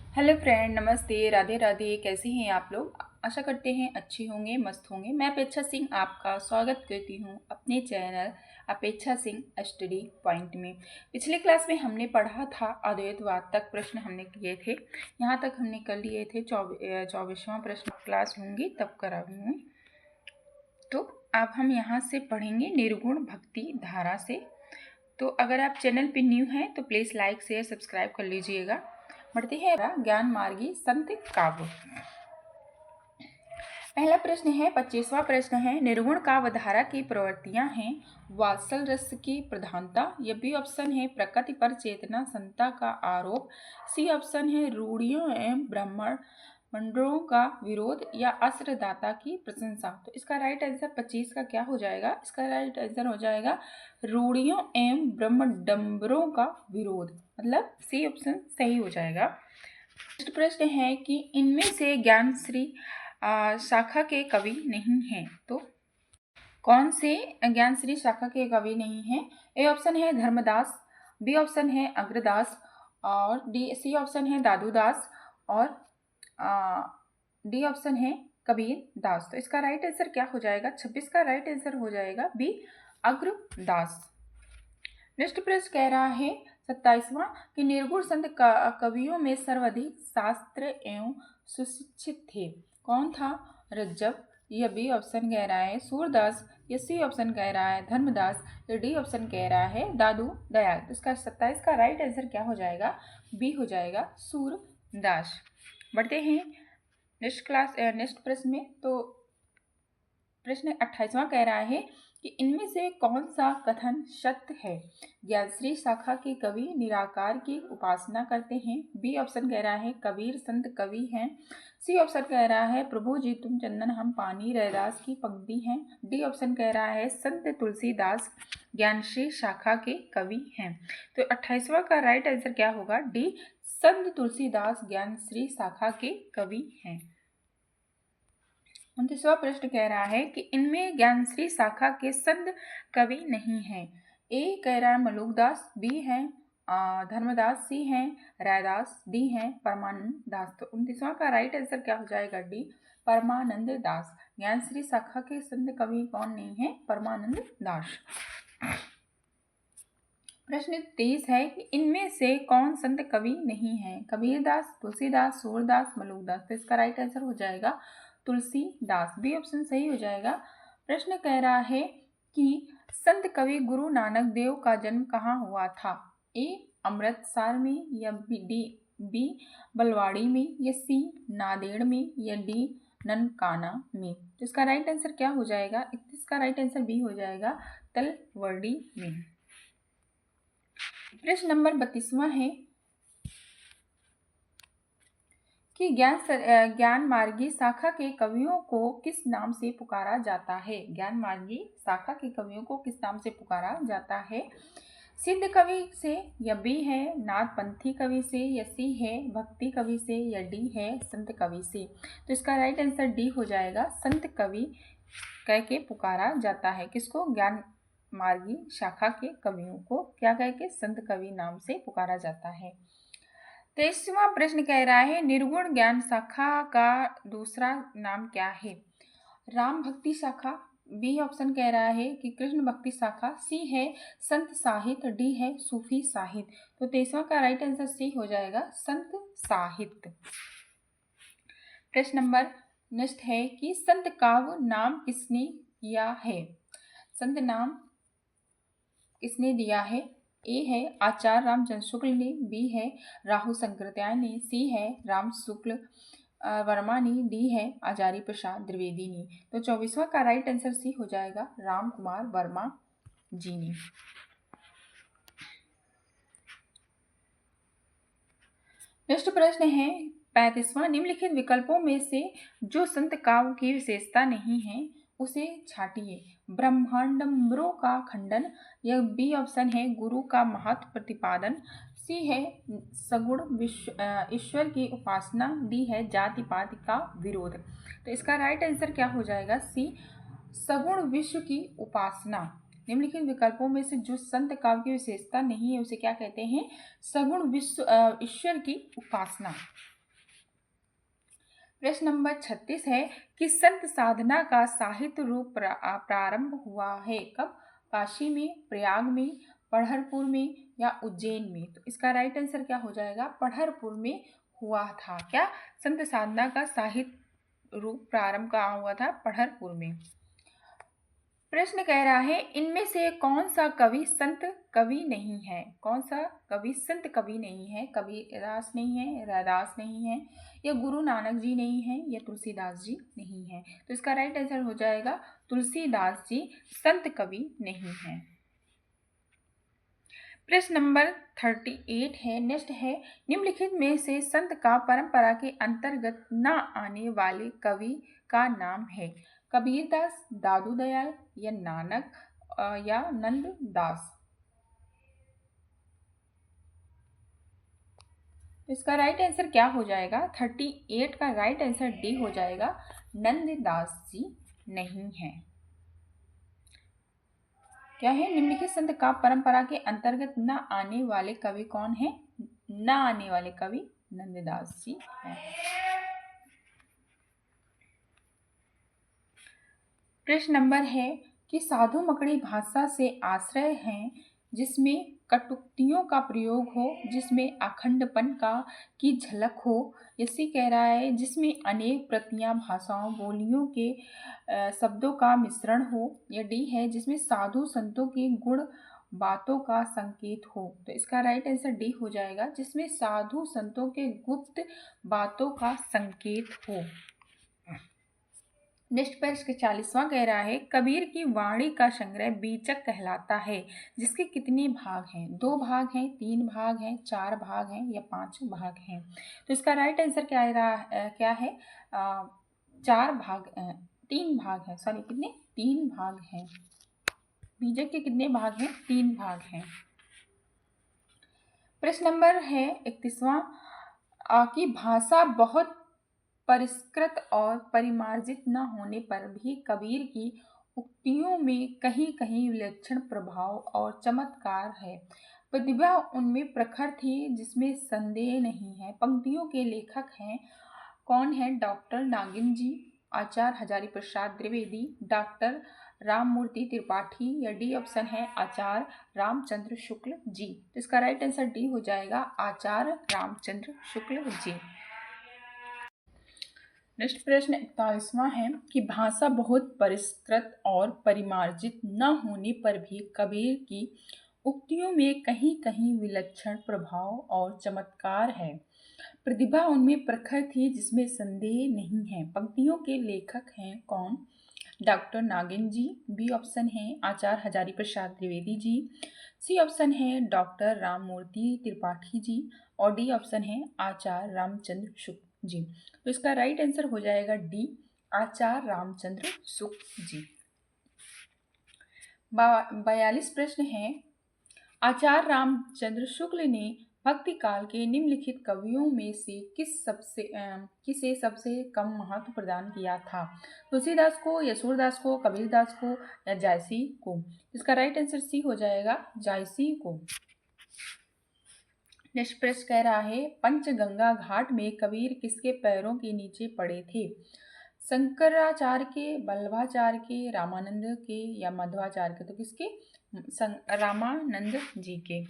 Hello friend, नमस्ते, राधे राधे। कैसे हैं आप लोग? आशा करते हैं अच्छे होंगे, मस्त होंगे। मैं अपेक्षा सिंह आपका स्वागत करती हूँ अपने चैनल अपेक्षा सिंह स्टडी पॉइंट में। पिछले क्लास में हमने पढ़ा था अद्वैतवाद तक प्रश्न हमने किए थे। यहाँ तक हमने कर लिए थे। 24वां प्रश्न क्लास होंगी तब कराऊंगी। तो अब हम यहाँ से पढ़ेंगे निर्गुण भक्ति धारा से। तो अगर आप चैनल पे न्यू हैं तो प्लीज़ लाइक शेयर सब्सक्राइब कर लीजिएगा। बढ़ते हैं ज्ञान मार्गी संत काव्य। पहला प्रश्न है, 25वां प्रश्न है, निर्गुण काव्यधारा की प्रवृत्तियां हैं वात्सल रस की प्रधानता। यह बी ऑप्शन है प्रकृति पर चेतना संता का आरोप। सी ऑप्शन है रूढ़ियों एवं ब्राह्मण मंडलों का विरोध या अस्त्रदाता की प्रशंसा। तो इसका राइट आंसर 25 का क्या हो जाएगा? इसका राइट आंसर हो जाएगा रूढ़ियों एवं ब्रह्मडंबरों का विरोध, मतलब सी ऑप्शन सही हो जाएगा। नेक्स्ट प्रश्न है कि इनमें से ज्ञानश्री शाखा के कवि नहीं हैं। तो कौन से ज्ञानश्री शाखा के कवि नहीं हैं? ए ऑप्शन है धर्मदास, बी ऑप्शन है अग्रदास और सी ऑप्शन है दादूदास और डी ऑप्शन है कबीर दास। तो इसका राइट आंसर क्या हो जाएगा? 26 का राइट आंसर हो जाएगा बी अग्रदास। नेक्स्ट प्रश्न कह रहा है 27वां कि निर्गुण संत कवियों में सर्वाधिक शास्त्र एवं सुशिक्षित थे। कौन था? रज्जव, यह बी ऑप्शन कह रहा है सूरदास, या सी ऑप्शन कह रहा है धर्मदास, या डी ऑप्शन कह रहा है दादू दयाल। तो इसका 27 का राइट आंसर क्या हो जाएगा? बी हो जाएगा सूरदास। बढ़ते हैं नेक्स्ट प्रश्न में। तो प्रश्न 28वां कह रहा है कि इनमें से कौन सा कथन सत्य है? ज्ञानश्री शाखा के कवि निराकार की उपासना करते हैं। बी ऑप्शन कह रहा है कबीर संत कवि हैं। सी ऑप्शन कह रहा है प्रभु जी तुम चंदन हम पानी रैदास की पंक्ति हैं। डी ऑप्शन कह रहा है संत तुलसीदास ज्ञानश्री शाखा के कवि हैं। तो 28वां का राइट आंसर क्या होगा? डी संत तुलसीदास ज्ञानश्री शाखा के कवि हैं। 29वां प्रश्न कह रहा है कि इनमें ज्ञानश्री शाखा के संत कवि नहीं हैं। ए कह रहा है मलुकदास, बी है धर्मदास, सी है रैदास, डी है परमानंद दास। तो 29वां का राइट आंसर क्या हो जाएगा? डी परमानंद दास। ज्ञानश्री शाखा के संत कवि कौन नहीं है? परमानंद दास। प्रश्न 23 है कि इनमें से कौन संत कवि नहीं है? कबीरदास, तुलसीदास, सूरदास, मलुकदास। तो इसका राइट आंसर हो जाएगा तुलसीदास, बी ऑप्शन सही हो जाएगा। प्रश्न कह रहा है कि संत कवि गुरु नानक देव का जन्म कहाँ हुआ था? ए अमृतसर में, या बी बलवाड़ी में, या सी नांदेड़ में, या डी ननकाना में। तो इसका राइट आंसर क्या हो जाएगा? इसका राइट आंसर बी हो जाएगा तलवड़ी में। प्रश्न नंबर 32वां है कि ज्ञान मार्गी शाखा के कवियों को किस नाम से पुकारा जाता है? ज्ञान मार्गी शाखा के कवियों को किस नाम से पुकारा जाता है? सिद्ध कवि से, या बी है नाथपंथी कवि से, या सी है भक्ति कवि से, या डी है संत कवि से। तो इसका राइट आंसर डी हो जाएगा संत कवि कह के पुकारा जाता है। किसको? ज्ञान मार्गी शाखा के कवियों को क्या कह के? संत कवि नाम से पुकारा जाता है। 23वां प्रश्न कह रहा है निर्गुण ज्ञान शाखा का दूसरा नाम क्या है? राम भक्ति शाखा, बी ऑप्शन कह रहा है कि कृष्ण भक्ति शाखा, सी है संत साहित्य, डी है सूफी साहित्य। तो 23वां का राइट आंसर सी हो जाएगा संत साहित्य। प्रश्न नंबर नेक्स्ट है कि संत काव्य नाम किसने किया है? संत नाम किसने दिया है? ए है आचार्य रामचंद्र शुक्ल ने, बी है राहु शंकराचार्य ने, सी है राम शुक्ल वर्मा ने, डी है आचार्य प्रसाद द्विवेदी ने। तो 24वां का राइट आंसर सी हो जाएगा राम कुमार वर्मा जी ने। नेक्स्ट प्रश्न है 35वां, निम्नलिखित विकल्पों में से जो संत काव्य की विशेषता नहीं है उसे छाटिए। ब्रह्मांडम्बरों का खंडन, यह बी ऑप्शन है गुरु का महत्व प्रतिपादन, सी है सगुण ईश्वर की उपासना, डी है जाति पाति का विरोध। तो इसका राइट आंसर क्या हो जाएगा? सी सगुण विश्व की उपासना। निम्नलिखित विकल्पों में से जो संत काव्य की विशेषता नहीं है उसे क्या कहते हैं? सगुण विश्व ईश्वर की उपासना। प्रश्न नंबर 36 है कि संत साधना का साहित्य रूप प्रारंभ हुआ है कब? काशी में, प्रयाग में, पढ़रपुर में या उज्जैन में? तो इसका राइट आंसर क्या हो जाएगा? पढ़रपुर में हुआ था। क्या? संत साधना का साहित्य रूप प्रारंभ कहाँ हुआ था? पढ़रपुर में। प्रश्न कह रहा है इनमें से कौन सा कवि संत कवि नहीं है? कौन सा कवि संत कवि नहीं है? कबीरदास नहीं है, रैदास नहीं है, या गुरु नानक जी नहीं है, या तुलसीदास जी नहीं है? तो इसका राइट आंसर हो जाएगा तुलसीदास जी संत कवि नहीं है। प्रश्न नंबर 38 है, नेक्स्ट है निम्नलिखित में से संत का परंपरा के अंतर्गत न आने वाले कवि का नाम है? कबीरदास, दादू दयाल, या नानक, या नंददास? इसका राइट आंसर क्या हो जाएगा? 38 का राइट आंसर डी हो जाएगा, नंददास जी नहीं है। क्या है? निम्नलिखित संत का परंपरा के अंतर्गत न आने वाले कवि कौन है? न आने वाले कवि नंददास जी हैं। प्रश्न नंबर है कि साधु मकड़ी भाषा से आश्रय हैं जिसमें कटुक्तियों का प्रयोग हो, जिसमें अखंडपन का की झलक हो, इसी कह रहा है जिसमें अनेक प्रतियां भाषाओं बोलियों के शब्दों का मिश्रण हो, या डी है जिसमें साधु संतों के गुण बातों का संकेत हो? तो इसका राइट आंसर डी हो जाएगा, जिसमें साधु संतों के गुप्त बातों का संकेत हो। नेक्स्ट प्रश्न 40वां कह रहा है कबीर की वाणी का संग्रह बीचक कहलाता है जिसके कितने भाग हैं? 2 भाग हैं, 3 भाग हैं, 4 भाग हैं, या 5 भाग हैं? तो इसका राइट आंसर क्या है? 4 भाग, 3 भाग हैं, सॉरी कितने? 3 भाग हैं। बीजक के कितने भाग हैं? 3 भाग हैं। प्रश्न नंबर है 31वां की भाषा बहुत परिष्कृत और परिमार्जित न होने पर भी कबीर की उक्तियों में कहीं कहीं विलक्षण प्रभाव और चमत्कार है। प्रतिभा उनमें प्रखर थी जिसमें संदेह नहीं है। पंक्तियों के लेखक हैं कौन है? डॉक्टर नागिन जी, आचार्य हजारी प्रसाद द्विवेदी, डॉक्टर राममूर्ति त्रिपाठी, या डी ऑप्शन है आचार्य रामचंद्र शुक्ल जी? तो इसका राइट आंसर डी हो जाएगा, आचार्य रामचंद्र शुक्ल जी। नेक्स्ट प्रश्न 41वां है कि भाषा बहुत परिष्कृत और परिमार्जित न होने पर भी कबीर की उक्तियों में कहीं कहीं विलक्षण प्रभाव और चमत्कार है। प्रतिभा उनमें प्रखर थी जिसमें संदेह नहीं है। पंक्तियों के लेखक हैं कौन? डॉक्टर नागिन जी, बी ऑप्शन है आचार्य हजारी प्रसाद द्विवेदी जी, सी ऑप्शन है डॉक्टर राममूर्ति त्रिपाठी जी, और डी ऑप्शन है आचार्य रामचंद्र शुक्ल जी। तो इसका राइट आंसर हो जाएगा डी, आचार्य रामचंद्र शुक्ल जी। 42 प्रश्न है आचार्य रामचंद्र शुक्ल ने भक्ति काल के निम्नलिखित कवियों में से किसे सबसे कम महत्व प्रदान किया था? तुलसीदास को, यशोरदास को, कबीरदास को, या जायसी को? इसका राइट आंसर सी हो जाएगा, जायसी को। नेक्स्ट प्रश्न कह रहा है पंचगंगा घाट में कबीर किसके पैरों के नीचे पड़े थे? शंकराचार्य के, वल्लभाचार्य के, रामानंद के, या मध्वाचार्य के? तो किसके? रामानंद जी के।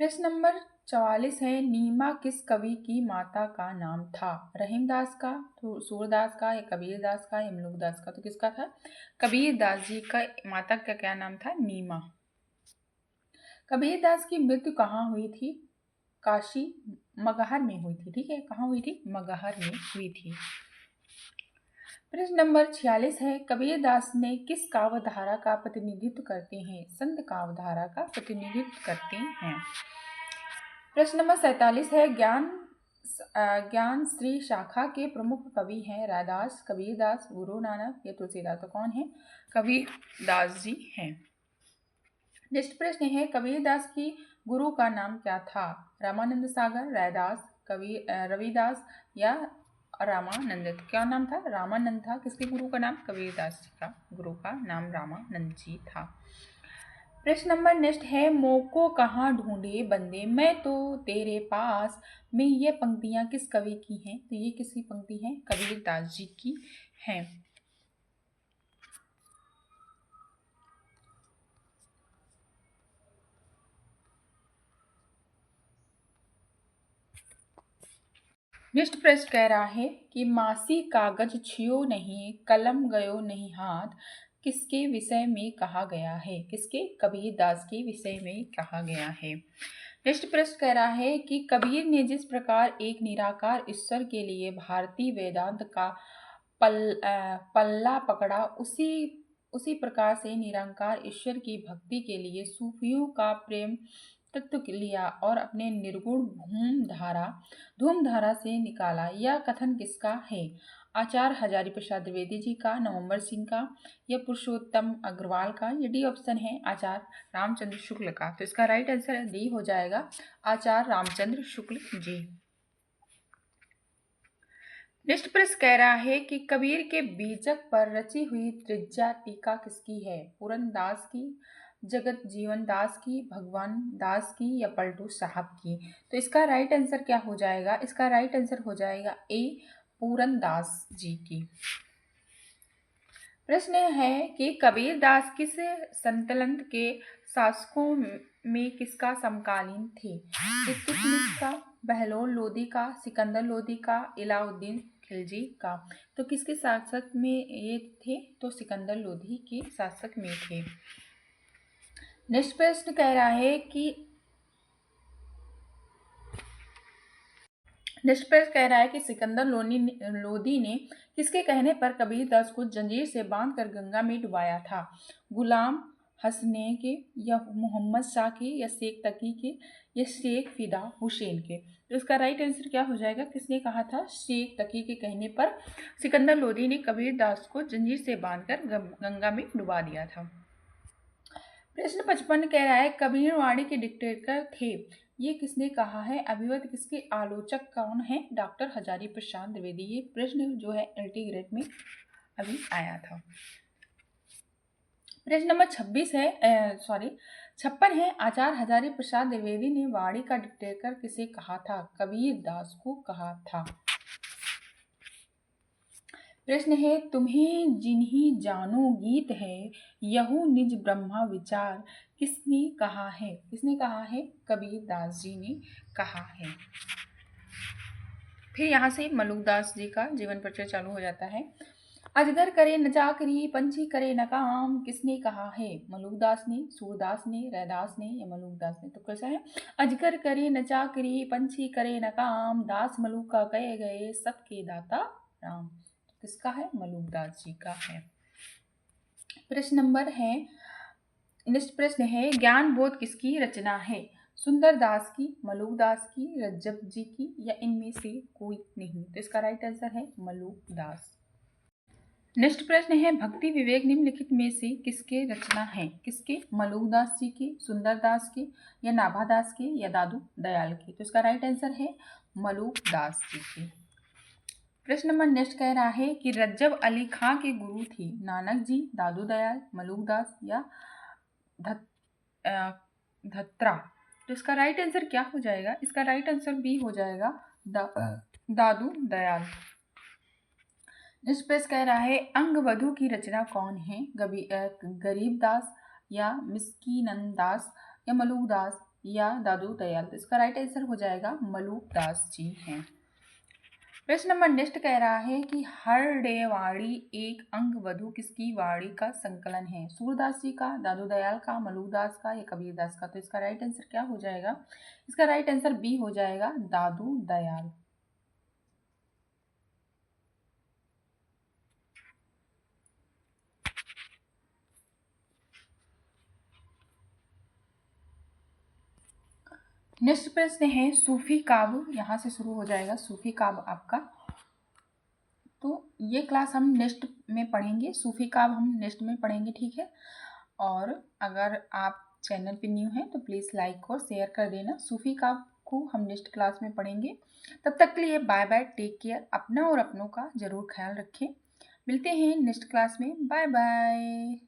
प्रश्न नंबर 44 है नीमा किस कवि की माता का नाम था? रहीमदास का, तो सूरदास का, या कबीरदास का, या मलुकदास का? तो किसका था? कबीरदास जी का माता का क्या नाम था? नीमा। कबीरदास की मृत्यु कहाँ हुई थी? काशी मगहर में हुई थी। ठीक है, कहाँ हुई थी? मगहर में हुई थी। प्रश्न नंबर 46 है कबीरदास ने किस काव्यधारा का प्रतिनिधित्व करते हैं? संत काव्यधारा का प्रतिनिधित्व करते हैं। प्रश्न नंबर 47 है ज्ञान श्री शाखा के प्रमुख कवि हैं रैदास, कबीरदास, गुरु नानक, या तुलसीदास? तो कौन है? कबीरदास जी हैं। नेक्स्ट प्रश्न है कबीरदास की गुरु का नाम क्या था? रामानंद सागर, रैदास, रविदास, या रामानंद? क्या नाम था? रामानंद था। किसके गुरु का नाम? कबीरदास जी का गुरु का नाम रामानंद जी था। प्रश्न नंबर नेक्स्ट है, मोको कहाँ ढूंढे बंदे मैं तो तेरे पास में। ये पंक्तियां किस कवि की हैं? तो ये किसकी पंक्ति है? कबीर दास जी की हैं। नेक्स्ट प्रश्न कह रहा है कि मासी कागज छियो नहीं, कलम गयो नहीं हाथ, किसके विषय में कहा गया है? किसके? कबीर दास के विषय में कहा गया है। नेक्स्ट प्रश्न कह रहा है कि कबीर ने जिस प्रकार एक निराकार ईश्वर के लिए भारतीय वेदांत का पल्ला पकड़ा, उसी उसी प्रकार से निरंकार ईश्वर की भक्ति के लिए सूफियों का प्रेम तत्व लिया और अपने निर्गुण धूमधारा से निकाला। यह कथन किसका है? आचार्य हजारी प्रसाद द्विवेदी जी का, नवंबर सिंह का, या पुरुषोत्तम अग्रवाल का? ये डी ऑप्शन है आचार्य रामचंद्र शुक्ल का। तो इसका राइट आंसर डी हो जाएगा, आचार्य रामचंद्र शुक्ल जी। नेक्स्ट प्रश्न कह रहा है कि कबीर के बीजक पर रची हुई त्रिज्या टीका किसकी है? पूरन दास की, जगत जीवन दास की, भगवान दास की, या पलटू साहब की? तो इसका राइट आंसर क्या हो जाएगा? इसका राइट आंसर हो जाएगा ए, पूरन दास जी की। प्रश्न है कि कबीर दास किस सल्तनत के शासकों में किसका समकालीन थे? इल्तुतमिश का, बहलोल लोदी का, सिकंदर लोदी का, अलाउद्दीन खिलजी का? तो किसके शासक में ये थे? तो सिकंदर लोदी के शासक में थे। नेक्स्ट प्रश्न कह रहा है कि सिकंदर लोदी ने किसके कहने पर कबीर दास को जंजीर से बांधकर गंगा में डुबाया था? गुलाम हसने के, या मोहम्मद शाह के, या शेख तकी के, या शेख फिदा हुसैन के? तो इसका राइट आंसर क्या हो जाएगा? किसने कहा था? शेख तकी के कहने पर सिकंदर लोदी ने कबीर दास को जंजीर से बांधकर गंगा में डुबा दिया था। प्रश्न 55 कह रहा है, कबीर वाणी के डिक्टेटर थे, ये किसने कहा है? अभिमत किसके आलोचक कौन है? डॉक्टर हजारी प्रसाद द्विवेदी। ये प्रश्न जो है एलटी ग्रेड में अभी आया था। प्रश्न नंबर 56 है 56 है, आचार्य हजारी प्रसाद द्विवेदी ने वाणी का डिक्टेटर किसे कहा था? कबीर दास को कहा था। प्रश्न है, तुम्हें जिन्हीं जानो गीत है, यहू निज ब्रह्मा विचार, किसने कहा है? किसने कहा है? कबीर दास जी ने कहा है। फिर यहाँ से मलुकदास जी का जीवन परिचय चालू हो जाता है। अजगर करे न चाकरी, पंछी करे न काम, किसने कहा है? मलुकदास ने, सूरदास ने, रैदास ने, या मलुकदास ने? तो कैसा है? अजगर करे न चाकरी, पंछी करे न काम, दास मलुका कहे गए, सबके दाता राम। किसका है? मलुकदास जी का है। प्रश्न नंबर है, नेक्स्ट प्रश्न है, ज्ञान बोध किसकी रचना है? सुंदर दास की, मलुकदास की, रज्जब जी की, या इनमें से कोई नहीं? तो इसका राइट आंसर है मलुकदास। नेक्स्ट प्रश्न है, भक्ति विवेक निम्नलिखित में से किसके रचना है? किसके? मलुकदास जी के, सुंदर दास के, या नाभादास के, या दादू दयाल के? तो इसका राइट आंसर है मलुकदास जी के। प्रश्न नंबर नेक्स्ट कह रहा है कि रज्जब अली खां के गुरु थे नानक जी, दादू दयाल, मलुकदास, या धत्रा? तो इसका राइट आंसर क्या हो जाएगा? इसका राइट आंसर बी हो जाएगा, दादू दयाल। नेक्स्ट प्रश्न कह रहा है, अंग वधु की रचना कौन है? गरीब दास, या मिस्कीनंद दास, या मलुकदास, या दादू दयाल? तो इसका राइट आंसर हो जाएगा मलुकदास जी हैं। प्रश्न नंबर नेक्स्ट कह रहा है कि हरडेवाड़ी एक अंग वधु किसकी वाणी का संकलन है? सूरदास जी का, दादू दयाल का, मलुकदास का, या कबीरदास का? तो इसका राइट आंसर क्या हो जाएगा? इसका राइट आंसर बी हो जाएगा, दादू दयाल। नेक्स्ट प्रश्न है, सूफी काव्य, यहाँ से शुरू हो जाएगा सूफी काव्य आपका। तो ये क्लास हम नेक्स्ट में पढ़ेंगे, सूफी काव्य हम नेक्स्ट में पढ़ेंगे, ठीक है। और अगर आप चैनल पे न्यू हैं तो प्लीज़ लाइक और शेयर कर देना। सूफी काव्य को हम नेक्स्ट क्लास में पढ़ेंगे। तब तक के लिए बाय बाय, टेक केयर, अपना और अपनों का ज़रूर ख्याल रखें। मिलते हैं नेक्स्ट क्लास में, बाय बाय।